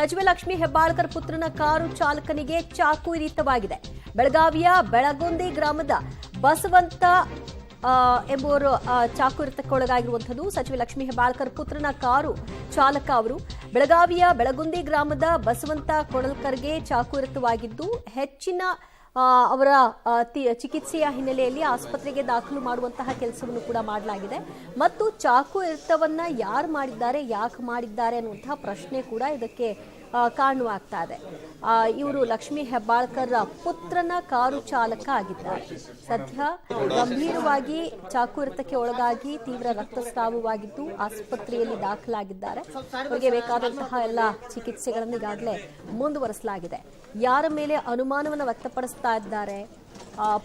ಸಚಿವೆ ಲಕ್ಷ್ಮೀ ಹೆಬ್ಬಾಳ್ಕರ್ ಪುತ್ರನ ಕಾರು ಚಾಲಕನಿಗೆ ಚಾಕು ಇರಿತವಾಗಿದೆ. ಬೆಳಗಾವಿಯ ಬೆಳಗುಂದಿ ಗ್ರಾಮದ ಬಸವಂತ ಎಂಬುವರು ಚಾಕು ಇರಿತಕ್ಕೆ ಒಳಗಾಗಿರುವಂಥದ್ದು. ಸಚಿವೆ ಲಕ್ಷ್ಮೀ ಹೆಬ್ಬಾಳ್ಕರ್ ಪುತ್ರನ ಕಾರು ಚಾಲಕ ಅವರು ಬೆಳಗಾವಿಯ ಬೆಳಗುಂದಿ ಗ್ರಾಮದ ಬಸವಂತ ಕೊಳಲ್ಕರ್ಗೆ ಚಾಕು ಇರಿತವಾಗಿದ್ದು ಹೆಚ್ಚಿನ ಅವರ ಚಿಕಿತ್ಸೆಯ ಹಿನ್ನೆಲೆಯಲ್ಲಿ ಆಸ್ಪತ್ರೆಗೆ ದಾಖಲು ಮಾಡುವಂತಹ ಕೆಲಸವನ್ನು ಕೂಡ ಮಾಡಲಾಗಿದೆ. ಮತ್ತು ಚಾಕು ಇರಿತವನ್ನ ಯಾರು ಮಾಡಿದ್ದಾರೆ, ಯಾಕೆ ಮಾಡಿದ್ದಾರೆ ಅನ್ನುವಂತಹ ಪ್ರಶ್ನೆ ಕೂಡ ಇದಕ್ಕೆ ಕಾರಣವಾಗ್ತಾ ಇದೆ. ಇವರು ಲಕ್ಷ್ಮೀ ಹೆಬ್ಬಾಳ್ಕರ್ ಪುತ್ರನ ಕಾರು ಚಾಲಕ ಆಗಿದ್ದಾರೆ. ಸದ್ಯ ಗಂಭೀರವಾಗಿ ಚಾಕು ಇರಿತಕ್ಕೆ ಒಳಗಾಗಿ ತೀವ್ರ ರಕ್ತಸ್ರಾವವಾಗಿದ್ದು ಆಸ್ಪತ್ರೆಯಲ್ಲಿ ದಾಖಲಾಗಿದ್ದಾರೆ. ಅವರಿಗೆ ಬೇಕಾದಂತಹ ಎಲ್ಲ ಚಿಕಿತ್ಸೆಗಳನ್ನು ಈಗಾಗಲೇ ಮುಂದುವರಿಸಲಾಗಿದೆ. ಯಾರ ಮೇಲೆ ಅನುಮಾನವನ್ನು ವ್ಯಕ್ತಪಡಿಸ್ತಾ ಇದ್ದಾರೆ,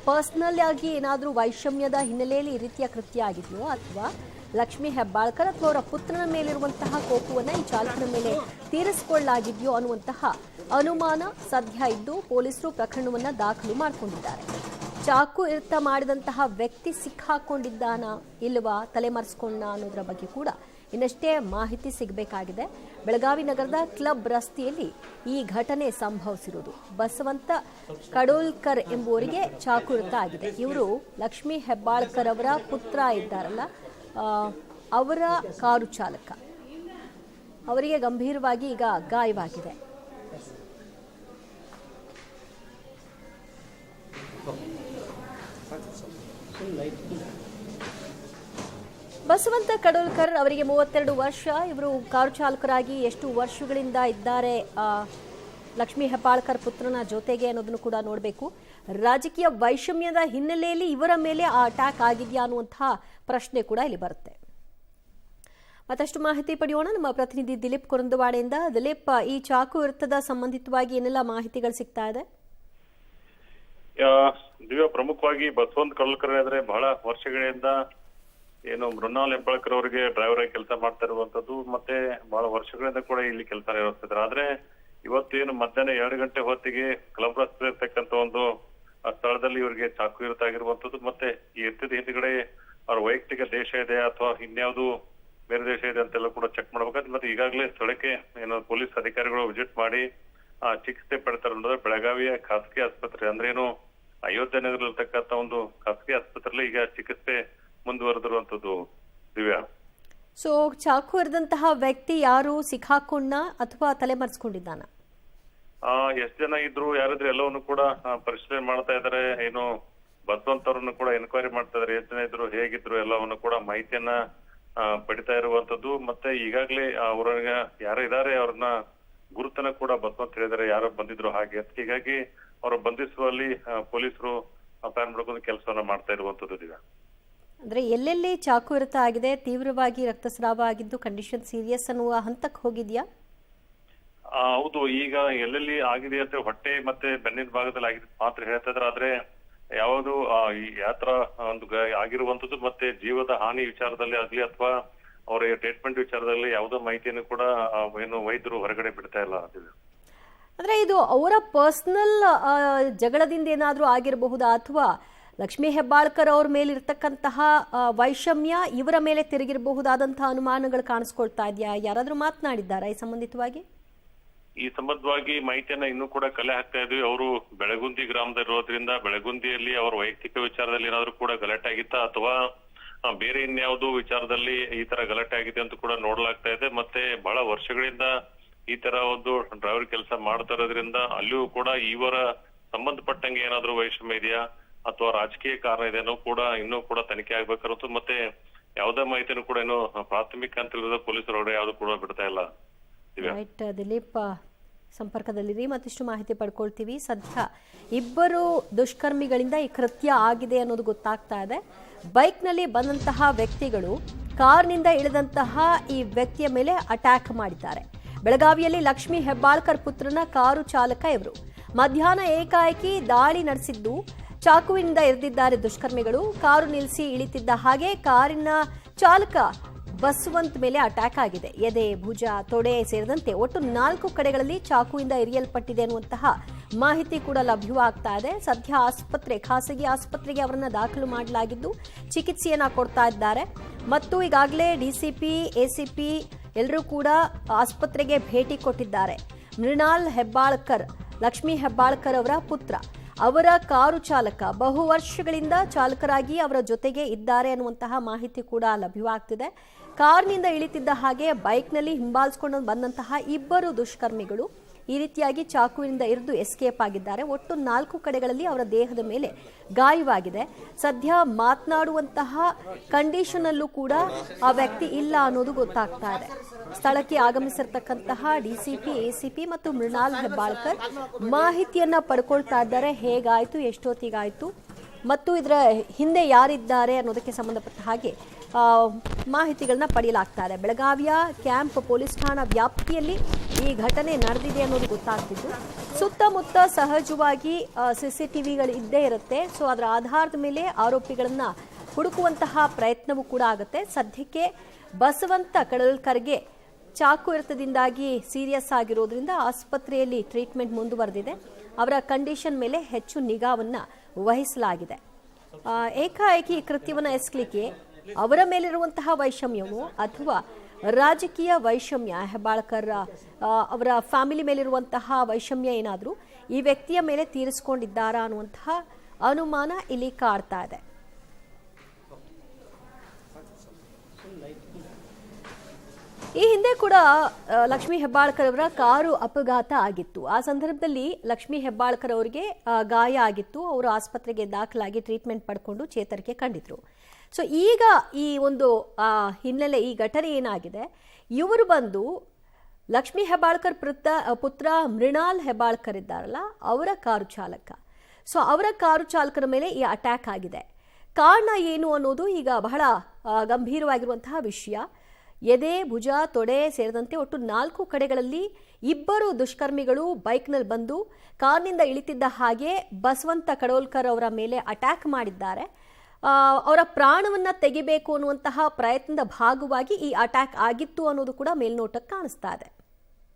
ಪರ್ಸನಲ್ ಆಗಿ ಏನಾದರೂ ವೈಷಮ್ಯದ ಹಿನ್ನೆಲೆಯಲ್ಲಿ ಈ ರೀತಿಯ ಕೃತ್ಯ ಆಗಿದೆಯೋ ಅಥವಾ ಲಕ್ಷ್ಮೀ ಹೆಬ್ಬಾಳ್ಕರ್ ಅಥವಾ ಅವರ ಪುತ್ರನ ಮೇಲಿರುವಂತಹ ಕೋಪವನ್ನು ಈ ಚಾಲಕನ ಮೇಲೆ ತೀರಿಸಿಕೊಳ್ಳಲಾಗಿದೆಯೋ ಅನ್ನುವಂತಹ ಅನುಮಾನ ಸದ್ಯ ಇದ್ದು ಪೊಲೀಸರು ಪ್ರಕರಣವನ್ನು ದಾಖಲು ಮಾಡಿಕೊಂಡಿದ್ದಾರೆ. ಚಾಕು ಇರಿತ ಮಾಡಿದಂತಹ ವ್ಯಕ್ತಿ ಸಿಕ್ಕಾಕೊಂಡಿದ್ದಾನಾ ಇಲ್ವಾ, ತಲೆಮರೆಸ್ಕೊಂಡ ಅನ್ನೋದರ ಬಗ್ಗೆ ಕೂಡ ಇನ್ನಷ್ಟೇ ಮಾಹಿತಿ ಸಿಗಬೇಕಾಗಿದೆ. ಬೆಳಗಾವಿ ನಗರದ ಕ್ಲಬ್ ರಸ್ತೆಯಲ್ಲಿ ಈ ಘಟನೆ ಸಂಭವಿಸಿರುವುದು. ಬಸವಂತ ಕಡೋಲ್ಕರ್ ಎಂಬುವರಿಗೆ ಚಾಕು ಇರಿತ ಆಗಿದೆ. ಇವರು ಲಕ್ಷ್ಮೀ ಹೆಬ್ಬಾಳ್ಕರ್ ಅವರ ಪುತ್ರ ಇದ್ದಾರಲ್ಲ, ಅವರ ಕಾರು ಚಾಲಕ. ಅವರಿಗೆ ಗಂಭೀರವಾಗಿ ಈಗ ಗಾಯವಾಗಿದೆ. ಬಸವಂತ ಕಡೋಲ್ಕರ್ ಅವರಿಗೆ 32 ವರ್ಷ. ಇವರು ಕಾರು ಚಾಲಕರಾಗಿ ಎಷ್ಟು ವರ್ಷಗಳಿಂದ ಇದ್ದಾರೆ ಲಕ್ಷ್ಮೀ ಹೆಬ್ಬಾಳ್ಕರ್ ಪುತ್ರನ ಜೊತೆಗೆ ಅನ್ನೋದನ್ನು ಕೂಡ ನೋಡಬೇಕು. ರಾಜಕೀಯ ವೈಷಮ್ಯದ ಹಿನ್ನೆಲೆಯಲ್ಲಿ ಇವರ ಮೇಲೆ ಆ ಅಟ್ಯಾಕ್ ಆಗಿದೆಯಾ ಅನ್ನುವಂತಹ ಪ್ರಶ್ನೆ ಕೂಡ ಇಲ್ಲಿ ಬರುತ್ತೆ. ಮತ್ತಷ್ಟು ಮಾಹಿತಿ ಪಡೆಯೋಣ ನಮ್ಮ ಪ್ರತಿನಿಧಿ ದಿಲೀಪ್ ಕೊರಂದವಾಡೆಯಿಂದ. ದಿಲೀಪ್, ಈ ಚಾಕು ಇರಿತದ ಸಂಬಂಧಿತವಾಗಿ ಏನೆಲ್ಲ ಮಾಹಿತಿಗಳು ಸಿಗ್ತಾ ಇದೆ? ದಿವ್ಯ, ಪ್ರಮುಖವಾಗಿ ಬಸವಂತ ಕಡೋಲ್ಕರ್ ಅಂದ್ರೆ ಬಹಳ ವರ್ಷಗಳಿಂದ ಏನು ಮೃಣಾಲ್ ಹೆಬ್ಬಾಳ್ಕರ್ ಅವರಿಗೆ ಡ್ರೈವರ್ ಆಗಿ ಕೆಲಸ ಮಾಡ್ತಾ ಇರುವಂತದ್ದು, ಮತ್ತೆ ಬಹಳ ವರ್ಷಗಳಿಂದ ಕೂಡ ಇಲ್ಲಿ ಕೆಲಸ ನಿರ್ವಹಿಸ್ತಿದ್ರು. ಆದ್ರೆ ಇವತ್ತೇನು ಮಧ್ಯಾಹ್ನ 2 ಗಂಟೆ ಹೊತ್ತಿಗೆ ಕ್ಲಬ್ ರಸ್ತೆ ಇರ್ತಕ್ಕಂಥ ಒಂದು ಸ್ಥಳದಲ್ಲಿ ಇವರಿಗೆ ಚಾಕು ಇರಿತ ಆಗಿರುವಂತದ್ದು. ಮತ್ತೆ ಈ ಇರಿತದ ಹಿಂದ್ಗಡೆ ಅವ್ರ ವೈಯಕ್ತಿಕ ದೇಶ ಇದೆ ಅಥವಾ ಇನ್ಯಾವುದು ಬೇರೆ ದೇಶ ಇದೆ ಅಂತೆಲ್ಲ ಕೂಡ ಚೆಕ್ ಮಾಡ್ಬೇಕಾದ್ರೆ ಮತ್ತೆ ಈಗಾಗಲೇ ಸ್ಥಳಕ್ಕೆ ಏನು ಪೊಲೀಸ್ ಅಧಿಕಾರಿಗಳು ವಿಸಿಟ್ ಮಾಡಿ ಚಿಕಿತ್ಸೆ ಪಡ್ತಾರೆ. ಬೆಳಗಾವಿಯ ಖಾಸಗಿ ಆಸ್ಪತ್ರೆ ಅಂದ್ರೆ ಏನು ಅಯೋಧ್ಯೆ ನಗರದಲ್ಲಿರ್ತಕ್ಕಂಥ ಒಂದು ಖಾಸಗಿ ಆಸ್ಪತ್ರೆಯಲ್ಲಿ ಈಗ ಚಿಕಿತ್ಸೆ ಮುಂದುವರೆದಿರುವಂತದ್ದು. ದಿವ್ಯಾ, ಸೊ ಚಾಕು ಇರಿದಂತಹ ವ್ಯಕ್ತಿ ಯಾರು, ಸಿಕ್ಕಾಕೊಂಡ ಅಥವಾ ತಲೆಮರೆಸ್ಕೊಂಡಿದ್ದಾನ? ಎಷ್ಟು ಜನ ಇದ್ರು, ಯಾರಿದ್ರು ಎಲ್ಲವನ್ನು ಕೂಡ ಪರಿಶೀಲನೆ ಮಾಡ್ತಾ ಇದಾರೆ. ಏನು ಬಸವಂತ ಅವರನ್ನು ಕೂಡ ಎನ್ಕ್ವೈರಿ ಮಾಡ್ತಾ ಇದಾರೆ. ಎಷ್ಟು ಜನ ಇದ್ರು, ಹೇಗಿದ್ರು ಎಲ್ಲವನ್ನು ಕೂಡ ಮಾಹಿತಿಯನ್ನ ಪಡಿತಾ ಇರುವಂತದ್ದು. ಮತ್ತೆ ಈಗಾಗಲೇ ಅವ್ರಿಗೆ ಯಾರು ಇದಾರೆ ಅವ್ರನ್ನ ಗುರುತನ ಕೂಡ ಬಸವಂತ ಹೇಳಿದಾರೆ, ಯಾರು ಬಂದಿದ್ರು ಹಾಗೆ. ಹೀಗಾಗಿ ಅವ್ರ ಬಂಧಿಸುವಲ್ಲಿ ಪೊಲೀಸರು ಪ್ಲಾನ್ ಮಾಡ್ಕೊಂಡು ಕೆಲಸವನ್ನ ಮಾಡ್ತಾ ಇರುವಂತದ್ದು. ಈಗ ಅಂದ್ರೆ ಎಲ್ಲೆಲ್ಲಿ ಚಾಕು ಇರಿತ ಆಗಿದೆ, ತೀವ್ರವಾಗಿ ರಕ್ತಸ್ರಾವ ಆಗಿದ್ದು ಕಂಡೀಷನ್ ಸೀರಿಯಸ್ ಅನ್ನುವ ಹಂತಕ್ಕೆ ಹೋಗಿದ್ಯಾ? ಹೌದು, ಈಗ ಎಲ್ಲೆಲ್ಲಿ ಆಗಿದೆ ಅಂತ ಹೊಟ್ಟೆ ಮತ್ತೆ ಬೆನ್ನಿನ ಭಾಗದಲ್ಲಿ ಆಗಿದೆ ಮಾತ್ರ ಹೇಳ್ತಾ ಇದ್ರೆ, ಆದ್ರೆ ಯಾವುದು ಯಾತ್ರ ಒಂದು ಆಗಿರುವಂತದ್ದು ಮತ್ತೆ ಜೀವದ ಹಾನಿ ವಿಚಾರದಲ್ಲಿ ಆಗ್ಲಿ ಅಥವಾ ಅವರ ಟ್ರೀಟ್ಮೆಂಟ್ ವಿಚಾರದಲ್ಲಿ ಯಾವುದೋ ಮಾಹಿತಿಯನ್ನು ಕೂಡ ಏನು ವೈದ್ಯರು ಹೊರಗಡೆ ಬಿಡ್ತಾ ಇಲ್ಲ. ಅಂದ್ರೆ ಇದು ಅವರ ಪರ್ಸನಲ್ ಜಗಳದಿಂದ ಏನಾದ್ರೂ ಆಗಿರಬಹುದಾ ಅಥವಾ ಲಕ್ಷ್ಮೀ ಹೆಬ್ಬಾಳ್ಕರ್ ಅವ್ರ ಮೇಲೆ ಇರ್ತಕ್ಕಂತಹ ವೈಷಮ್ಯ ಇವರ ಮೇಲೆ ತಿರುಗಿರಬಹುದಾದಂತಹ ಅನುಮಾನಗಳು ಕಾಣಿಸ್ಕೊಳ್ತಾ ಇದೆಯಾ? ಯಾರಾದ್ರೂ ಮಾತನಾಡಿದ್ದಾರಾ ಈ ಸಂಬಂಧಿತವಾಗಿ? ಈ ಸಂಬಂಧವಾಗಿ ಮಾಹಿತಿಯನ್ನ ಇನ್ನೂ ಕೂಡ ಕಲೆ ಹಾಕ್ತಾ ಇದ್ವಿ. ಅವರು ಬೆಳಗುಂದಿ ಗ್ರಾಮದ ಇರೋದ್ರಿಂದ ಬೆಳಗುಂದಿಯಲ್ಲಿ ಅವರ ವೈಯಕ್ತಿಕ ವಿಚಾರದಲ್ಲಿ ಏನಾದ್ರು ಕೂಡ ಗಲಾಟೆ ಆಗಿತ್ತಾ ಅಥವಾ ಬೇರೆ ಇನ್ಯಾವುದೋ ವಿಚಾರದಲ್ಲಿ ಈ ತರ ಗಲಾಟೆ ಆಗಿದೆ ಅಂತ ಕೂಡ ನೋಡ್ಲಾಗ್ತಾ ಇದೆ. ಮತ್ತೆ ಬಹಳ ವರ್ಷಗಳಿಂದ ಈ ತರ ಒಂದು ಡ್ರೈವರ್ ಕೆಲಸ ಮಾಡ್ತಾ ಇರೋದ್ರಿಂದ ಅಲ್ಲಿಯೂ ಕೂಡ ಇವರ ಸಂಬಂಧಪಟ್ಟಂಗೆ ಏನಾದ್ರು ವೈಷಮ್ಯ ಇದೆಯಾ ಅಥವಾ ರಾಜಕೀಯ ಕಾರಣ ಇದೆ ಅನ್ನೋ ಕೂಡ ಇನ್ನೂ ಕೂಡ ತನಿಖೆ ಆಗ್ಬೇಕಾಗಿರುತ್ತೆ. ಮತ್ತೆ ಯಾವುದೇ ಮಾಹಿತಿನೂ ಕೂಡ ಏನು ಪ್ರಾಥಮಿಕ ಅಂತ ಪೊಲೀಸರು ಯಾವ್ದು ಕೂಡ ಬಿಡ್ತಾ ಇಲ್ಲ. ದಿಲೀಪ್ ಸಂಪರ್ಕದಲ್ಲಿರಿ, ಮತ್ತಿಷ್ಟು ಮಾಹಿತಿ ಪಡ್ಕೊಳ್ತೀವಿ. ಸದ್ಯ ಇಬ್ಬರು ದುಷ್ಕರ್ಮಿಗಳಿಂದ ಈ ಕೃತ್ಯ ಆಗಿದೆ ಅನ್ನೋದು ಗೊತ್ತಾಗ್ತಾ ಇದೆ. ಬೈಕ್ನಲ್ಲಿ ಬಂದಂತಹ ವ್ಯಕ್ತಿಗಳು ಕಾರ್ನಿಂದ ಇಳಿದಂತಹ ಈ ವ್ಯಕ್ತಿಯ ಮೇಲೆ ಅಟ್ಯಾಕ್ ಮಾಡಿದ್ದಾರೆ. ಬೆಳಗಾವಿಯಲ್ಲಿ ಲಕ್ಷ್ಮೀ ಹೆಬ್ಬಾಳ್ಕರ್ ಪುತ್ರನ ಕಾರು ಚಾಲಕ ಇವರು. ಮಧ್ಯಾಹ್ನ ಏಕಾಏಕಿ ದಾಳಿ ನಡೆಸಿದ್ದು ಚಾಕುವಿನಿಂದ ಇರಿದಿದ್ದಾರೆ ದುಷ್ಕರ್ಮಿಗಳು. ಕಾರು ನಿಲ್ಲಿಸಿ ಇಳಿತಿದ್ದ ಹಾಗೆ ಕಾರಿನ ಚಾಲಕ ಬಸವಂತ್ ಮೇಲೆ ಅಟ್ಯಾಕ್ ಆಗಿದೆ. ಎದೆ, ಭುಜ, ತೊಡೆ ಸೇರಿದಂತೆ ಒಟ್ಟು 4 ಕಡೆಗಳಲ್ಲಿ ಚಾಕುವಿಂದ ಇರಿಯಲ್ಪಟ್ಟಿದೆ ಅನ್ನುವಂತಹ ಮಾಹಿತಿ ಕೂಡ ಲಭ್ಯವಾಗ್ತಾ ಇದೆ. ಸದ್ಯ ಖಾಸಗಿ ಆಸ್ಪತ್ರೆಗೆ ಅವರನ್ನ ದಾಖಲು ಮಾಡಲಾಗಿದ್ದು ಚಿಕಿತ್ಸೆಯನ್ನ ಕೊಡ್ತಾ ಇದ್ದಾರೆ. ಮತ್ತು ಈಗಾಗಲೇ ಡಿಸಿಪಿ, ಎಸಿಪಿ ಎಲ್ಲರೂ ಕೂಡ ಆಸ್ಪತ್ರೆಗೆ ಭೇಟಿ ಕೊಟ್ಟಿದ್ದಾರೆ. ಮೃಣಾಲ್ ಹೆಬ್ಬಾಳ್ಕರ್, ಲಕ್ಷ್ಮೀ ಹೆಬ್ಬಾಳ್ಕರ್ ಅವರ ಪುತ್ರ. ಅವರ ಕಾರು ಚಾಲಕ ಬಹು ವರ್ಷಗಳಿಂದ ಚಾಲಕರಾಗಿ ಅವರ ಜೊತೆಗೆ ಇದ್ದಾರೆ ಅನ್ನುವಂತಹ ಮಾಹಿತಿ ಕೂಡ ಲಭ್ಯವಾಗ್ತಿದೆ. ಕಾರ್ನಿಂದ ಇಳಿತಿದ್ದ ಹಾಗೆ ಬೈಕ್ನಲ್ಲಿ ಹಿಂಬಾಲಿಸಿಕೊಂಡು ಬಂದಂತಹ ಇಬ್ಬರು ದುಷ್ಕರ್ಮಿಗಳು ಈ ರೀತಿಯಾಗಿ ಚಾಕುವಿನಿಂದ ಇರಿದು ಎಸ್ಕೇಪ್ ಆಗಿದ್ದಾರೆ. ಒಟ್ಟು 4 ಕಡೆಗಳಲ್ಲಿ ಅವರ ದೇಹದ ಮೇಲೆ ಗಾಯವಾಗಿದೆ. ಸದ್ಯ ಮಾತನಾಡುವಂತಹ ಕಂಡೀಷನ್ ಅಲ್ಲೂ ಕೂಡ ಆ ವ್ಯಕ್ತಿ ಇಲ್ಲ ಅನ್ನೋದು ಗೊತ್ತಾಗ್ತಾ ಇದೆ. ಸ್ಥಳಕ್ಕೆ ಆಗಮಿಸಿರ್ತಕ್ಕಂತಹ ಡಿಸಿಪಿ, ಎಸಿಪಿ ಮತ್ತು ಮೃಣಾಲ್ ಹೆಬ್ಬಾಳ್ಕರ್ ಮಾಹಿತಿಯನ್ನ ಪಡ್ಕೊಳ್ತಾ ಇದ್ದಾರೆ. ಹೇಗಾಯ್ತು, ಎಷ್ಟೊತ್ತಿಗಾಯ್ತು ಮತ್ತು ಇದರ ಹಿಂದೆ ಯಾರಿದ್ದಾರೆ ಅನ್ನೋದಕ್ಕೆ ಸಂಬಂಧಪಟ್ಟ ಹಾಗೆ ಮಾಹಿತಿಗಳನ್ನ ಪಡೆಯಲಾಗ್ತಾ ಇದೆ. ಬೆಳಗಾವಿಯ ಕ್ಯಾಂಪ್ ಪೊಲೀಸ್ ಠಾಣಾ ವ್ಯಾಪ್ತಿಯಲ್ಲಿ ಈ ಘಟನೆ ನಡೆದಿದೆ ಅನ್ನೋದು ಗೊತ್ತಾಗ್ತಿದ್ದು, ಸುತ್ತಮುತ್ತ ಸಹಜವಾಗಿ CCTVಗಳು ಇದ್ದೇ ಇರುತ್ತೆ. ಸೊ ಅದರ ಆಧಾರದ ಮೇಲೆ ಆರೋಪಿಗಳನ್ನ ಹುಡುಕುವಂತಹ ಪ್ರಯತ್ನವೂ ಕೂಡ ಆಗುತ್ತೆ. ಸದ್ಯಕ್ಕೆ ಬಸವಂತ ಕಡಲ್ಕರ್ಗೆ ಚಾಕು ಇರಿತದಿಂದಾಗಿ ಸೀರಿಯಸ್ ಆಗಿರೋದ್ರಿಂದ ಆಸ್ಪತ್ರೆಯಲ್ಲಿ ಟ್ರೀಟ್ಮೆಂಟ್ ಮುಂದುವರೆದಿದೆ. ಅವರ ಕಂಡೀಷನ್ ಮೇಲೆ ಹೆಚ್ಚು ನಿಗಾವನ್ನ ವಹಿಸಲಾಗಿದೆ. ಏಕಾಏಕಿ ಕೃತ್ಯವನ್ನು ಎಸಗಲಿಕ್ಕೆ ಅವರ ಮೇಲಿರುವಂತಹ ವೈಷಮ್ಯವೋ ಅಥವಾ ರಾಜಕೀಯ ವೈಷಮ್ಯ, ಹೆಬ್ಬಾಳ್ಕರ್ ಅವರ ಫ್ಯಾಮಿಲಿ ಮೇಲಿರುವಂತಹ ವೈಷಮ್ಯ ಏನಾದರೂ ಈ ವ್ಯಕ್ತಿಯ ಮೇಲೆ ತೀರಿಸಿಕೊಂಡಿದ್ದಾರಾ ಅನ್ನುವಂತಹ ಅನುಮಾನ ಇಲ್ಲಿ ಕಾಡ್ತಾ ಇದೆ. ಈ ಹಿಂದೆ ಕೂಡ ಲಕ್ಷ್ಮೀ ಹೆಬ್ಬಾಳ್ಕರ್ ಅವರ ಕಾರು ಅಪಘಾತ ಆಗಿತ್ತು. ಆ ಸಂದರ್ಭದಲ್ಲಿ ಲಕ್ಷ್ಮೀ ಹೆಬ್ಬಾಳ್ಕರ್ ಅವರಿಗೆ ಗಾಯ ಆಗಿತ್ತು. ಅವರು ಆಸ್ಪತ್ರೆಗೆ ದಾಖಲಾಗಿ ಟ್ರೀಟ್ಮೆಂಟ್ ಪಡ್ಕೊಂಡು ಚೇತರಿಕೆ ಕಂಡಿದ್ರು. ಸೊ ಈಗ ಈ ಒಂದು ಹಿನ್ನೆಲೆ, ಈ ಘಟನೆ ಏನಾಗಿದೆ, ಇವರು ಬಂದು ಲಕ್ಷ್ಮೀ ಹೆಬ್ಬಾಳ್ಕರ್ ಪುತ್ರ ಮೃಣಾಲ್ ಹೆಬ್ಬಾಳ್ಕರ್ ಇದ್ದಾರಲ್ಲ, ಅವರ ಕಾರು ಚಾಲಕ. ಸೊ ಅವರ ಕಾರು ಚಾಲಕರ ಮೇಲೆ ಈ ಅಟ್ಯಾಕ್ ಆಗಿದೆ. ಕಾರಣ ಏನು ಅನ್ನೋದು ಈಗ ಬಹಳ ಗಂಭೀರವಾಗಿರುವಂತಹ ವಿಷಯ. ಎದೆ, ಭುಜ, ತೊಡೆ ಸೇರಿದಂತೆ ಒಟ್ಟು 4 ಕಡೆಗಳಲ್ಲಿ ಇಬ್ಬರು ದುಷ್ಕರ್ಮಿಗಳು ಬೈಕ್ನಲ್ಲಿ ಬಂದು ಕಾರ್ನಿಂದ ಇಳಿತಿದ್ದ ಹಾಗೆ ಬಸವಂತ ಕಡೋಲ್ಕರ್ ಅವರ ಮೇಲೆ ಅಟ್ಯಾಕ್ ಮಾಡಿದ್ದಾರೆ. ಅವರ ಪ್ರಾಣವನ್ನ ತೆಗಿಬೇಕು ಅನ್ನುವಂತಹ ಪ್ರಯತ್ನದ ಭಾಗವಾಗಿ ಈ ಅಟ್ಯಾಕ್ ಆಗಿತ್ತು ಅನ್ನೋದು ಕೂಡ ಮೇಲ್ನೋಟಕ್ಕೆ ಕಾಣಿಸ್ತಾ ಇದೆ.